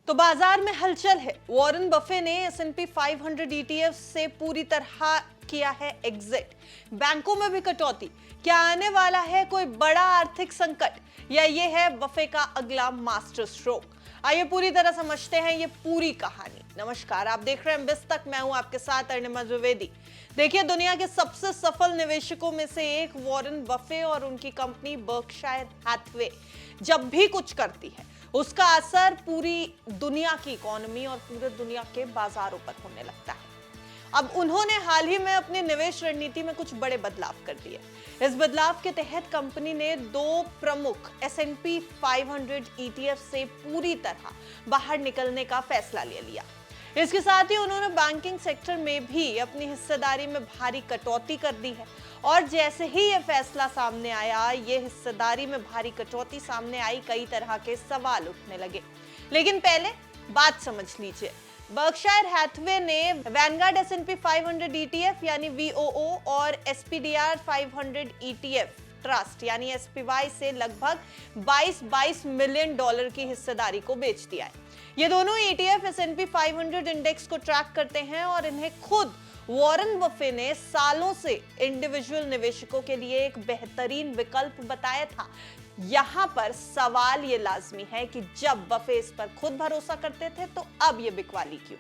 तो बाजार में हलचल है। वॉरेन बफे ने S&P 500 ETF से पूरी तरह किया है एग्जिट। बैंकों में भी कटौती। क्या आने वाला है कोई बड़ा आर्थिक संकट या ये है बफे का अगला मास्टर स्ट्रोक? आइए पूरी तरह समझते हैं ये पूरी कहानी। नमस्कार, आप देख रहे हैं बिस्तक। मैं हूं आपके साथ अरुणिमा द्विवेदी। देखिए, दुनिया के सबसे सफल निवेशकों में से एक वॉरेन बफे और उनकी कंपनी बर्कशायर हैथवे जब भी कुछ करती है उसका असर पूरी दुनिया की इकोनॉमी और पूरे दुनिया के बाजारों पर होने लगता है। अब उन्होंने हाल ही में अपनी निवेश रणनीति में कुछ बड़े बदलाव कर दिए। इस बदलाव के तहत कंपनी ने दो प्रमुख S&P 500 ETF से पूरी तरह बाहर निकलने का फैसला ले लिया। इसके साथ ही उन्होंने बैंकिंग सेक्टर में भी अपनी हिस्सेदारी में भारी कटौती कर दी है। और जैसे ही यह फैसला सामने आया, ये हिस्सेदारी में भारी कटौती सामने आई, कई तरह के सवाल उठने लगे। लेकिन पहले बात समझ लीजिए। बर्कशायर हैथवे ने वैनगार्ड S&P 500 ETF यानी VOO और SPDR 500 ETF ट्रस्ट यानी SPY से लगभग 22 मिलियन डॉलर की हिस्सेदारी को बेच दिया है। ये दोनों ETF S&P 500 इंडेक्स को ट्रैक करते हैं और इन्हें खुद वॉरेन बफे ने सालों से इंडिविजुअल निवेशकों के लिए एक बेहतरीन विकल्प बताया था। यहां पर सवाल ये लाजमी है कि जब बफे इस पर खुद भरोसा करते थे तो अब ये बिकवाली क्यों?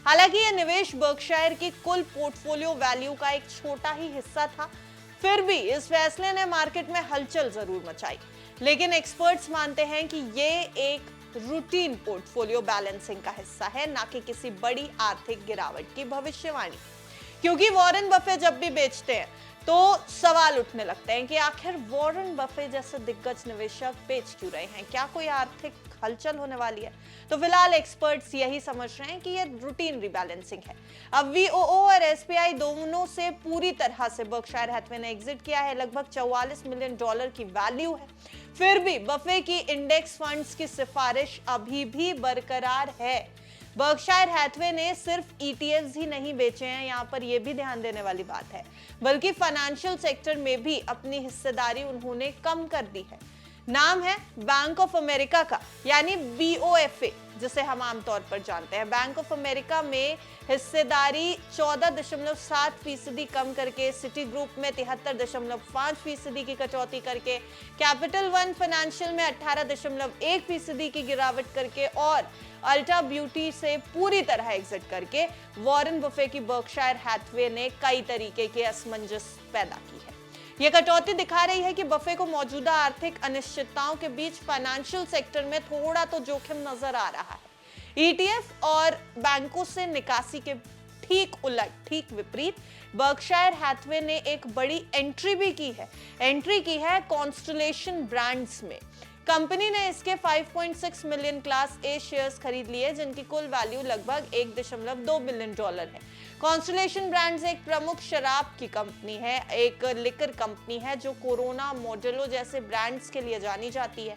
हालांकि यह निवेश बर्कशायर की कुल पोर्टफोलियो वैल्यू का एक छोटा ही हिस्सा था, फिर भी इस फैसले ने मार्केट में हलचल जरूर मचाई। लेकिन एक्सपर्ट्स मानते हैं कि ये एक रूटीन पोर्टफोलियो बैलेंसिंग का हिस्सा है, ना कि किसी बड़ी आर्थिक गिरावट की भविष्यवाणी। क्योंकि वॉरेन बफे जब भी बेचते हैं तो सवाल उठने लगते हैं कि आखिर वॉरेन बफे जैसे दिग्गज निवेशक बेच क्यों रहे हैं? क्या कोई आर्थिक हलचल होने वाली है? तो फिलहाल एक्सपर्ट्स यही समझ रहे हैं कि ये रूटीन रिबैलेंसिंग है। अब VOO और SPY दोनों से पूरी तरह से बर्कशायर हैथवे ने एग्जिट किया है। लगभग 44 मिलियन डॉलर की वैल्यू है। फिर भी बफे की इंडेक्स फंड्स की सिफारिश अभी भी बरकरार है। बर्कशायर हैथवे ने सिर्फ ETFs ही नहीं बेचे हैं, यहां पर यह भी ध्यान देने वाली बात है, बल्कि फाइनेंशियल सेक्टर में भी अपनी हिस्सेदारी उन्होंने कम कर दी है। नाम है बैंक ऑफ अमेरिका का, यानी BOFA, जिसे हम आमतौर पर जानते हैं। बैंक ऑफ अमेरिका में हिस्सेदारी 14.7% कम करके, सिटी ग्रुप में 73.5% की कटौती करके, कैपिटल वन फाइनेंशियल में 18.1% की गिरावट करके और अल्टा ब्यूटी से पूरी तरह एग्जिट करके वॉरेन बफे की बर्कशायर हैथवे ने कई तरीके के असमंजस पैदा की है। यह कटौती दिखा रही है कि बफे को मौजूदा आर्थिक अनिश्चितताओं के बीच फाइनेंशियल सेक्टर में थोड़ा तो जोखिम नजर आ रहा है। ETF और बैंकों से निकासी के ठीक उलट, ठीक विपरीत, बर्कशायर हैथवे ने एक बड़ी एंट्री भी की है। एंट्री की है कॉन्स्टलेशन ब्रांड्स में। कंपनी ने इसके 5.6 मिलियन क्लास A शेयर्स खरीद लिए, जिनकी कुल वैल्यू लगभग 1.2 बिलियन डॉलर है। कॉन्स्टलेशन ब्रांड्स एक प्रमुख शराब की कंपनी है, एक लिकर कंपनी है जो कोरोना, मॉडलो जैसे ब्रांड्स के लिए जानी जाती है।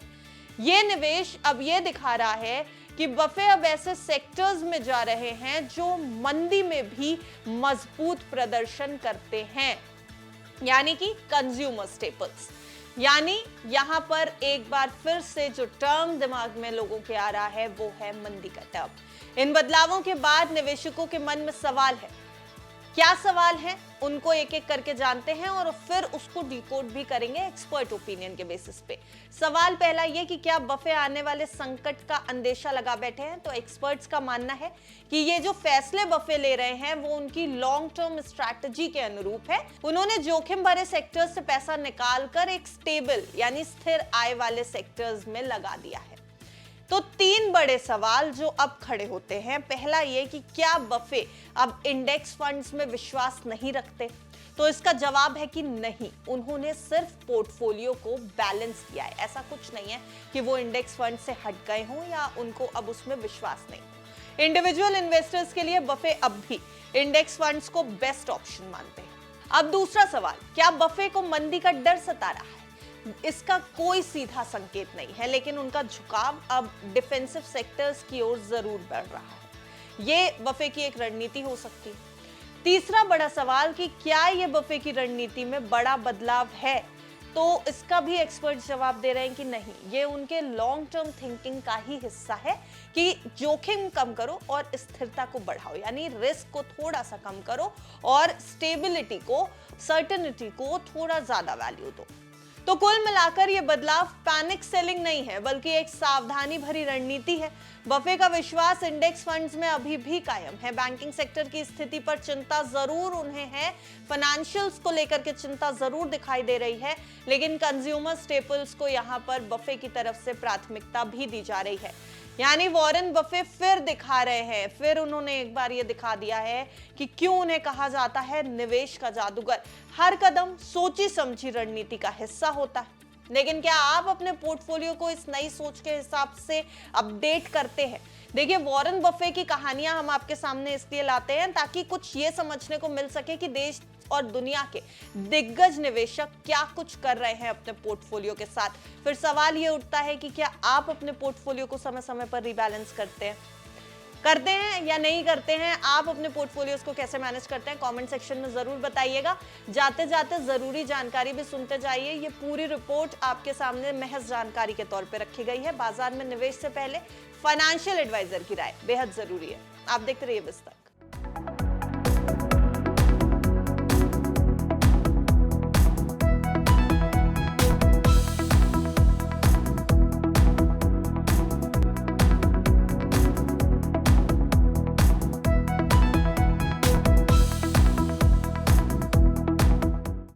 ये निवेश अब ये दिखा रहा है कि बफे अब ऐसे सेक्टर्स में जा रहे हैं जो मंदी में भी मजबूत प्रदर्शन करते हैं, यानी कि कंज्यूमर स्टेपल्स। यानी यहां पर एक बार फिर से जो टर्म दिमाग में लोगों के आ रहा है वो है मंदी का टर्म। इन बदलावों के बाद निवेशकों के मन में सवाल है। क्या सवाल है, उनको एक एक करके जानते हैं और फिर उसको डिकोड भी करेंगे एक्सपर्ट ओपिनियन के बेसिस पे। सवाल पहला ये कि क्या बफे आने वाले संकट का अंदेशा लगा बैठे हैं? तो एक्सपर्ट्स का मानना है कि ये जो फैसले बफे ले रहे हैं वो उनकी लॉन्ग टर्म स्ट्रैटेजी के अनुरूप है। उन्होंने जोखिम भरे सेक्टर्स से पैसा निकालकर एक स्टेबल यानी स्थिर आय वाले सेक्टर्स में लगा दिया है। तो तीन बड़े सवाल जो अब खड़े होते हैं। पहला ये कि क्या बफे अब इंडेक्स फंड्स में विश्वास नहीं रखते? तो इसका जवाब है कि नहीं, उन्होंने सिर्फ पोर्टफोलियो को बैलेंस किया है। ऐसा कुछ नहीं है कि वो इंडेक्स फंड से हट गए हों या उनको अब उसमें विश्वास नहीं हो। इंडिविजुअल इन्वेस्टर्स के लिए बफे अब भी इंडेक्स फंड्स को बेस्ट ऑप्शन मानते हैं। अब दूसरा सवाल, क्या बफे को मंदी का डर सता रहा है? इसका कोई सीधा संकेत नहीं है, लेकिन उनका झुकाव अब डिफेंसिव सेक्टर्स की ओर जरूर बढ़ रहा है। ये बफे की एक रणनीति हो सकती है। तीसरा बड़ा सवाल कि क्या ये बफे की रणनीति में बड़ा बदलाव है? तो इसका भी एक्सपर्ट जवाब दे रहे हैं कि नहीं, ये उनके लॉन्ग टर्म थिंकिंग का ही हिस्सा है कि जोखिम कम करो और स्थिरता को बढ़ाओ, यानी रिस्क को थोड़ा सा कम करो और स्टेबिलिटी को, सर्टेनिटी को थोड़ा ज्यादा वैल्यू दो। तो कुल मिलाकर ये बदलाव पैनिक सेलिंग नहीं है, बल्कि एक सावधानी भरी रणनीति है। बफे का विश्वास इंडेक्स फंड्स में अभी भी कायम है। बैंकिंग सेक्टर की स्थिति पर चिंता जरूर उन्हें है, फाइनेंशियल्स को लेकर के चिंता जरूर दिखाई दे रही है, लेकिन कंज्यूमर स्टेपल्स को यहां पर बफे की तरफ से प्राथमिकता भी दी जा रही है। यानी वॉरेन बफे फिर दिखा रहे हैं, फिर उन्होंने एक बार ये दिखा दिया है कि क्यों उन्हें कहा जाता है निवेश का जादूगर। हर कदम सोची समझी रणनीति का हिस्सा होता है। लेकिन क्या आप अपने पोर्टफोलियो को इस नई सोच के हिसाब से अपडेट करते हैं? देखिए, वॉरेन बफे की कहानियां हम आपके सामने इसलिए लाते हैं ताकि कुछ ये समझने को मिल सके कि देश और दुनिया के दिग्गज निवेशक क्या कुछ कर रहे हैं अपने पोर्टफोलियो के साथ। फिर सवाल ये उठता है कि क्या आप अपने पोर्टफोलियो को समय समय पर रीबैलेंस करते हैं या नहीं करते हैं? आप अपने पोर्टफोलियोज को कैसे मैनेज करते हैं? कमेंट सेक्शन में जरूर बताइएगा। जाते जाते जरूरी जानकारी भी सुनते जाइए। ये पूरी रिपोर्ट आपके सामने महज जानकारी के तौर पे रखी गई है। बाजार में निवेश से पहले फाइनेंशियल एडवाइजर की राय बेहद जरूरी है। आप देखते रहिए विस्तार।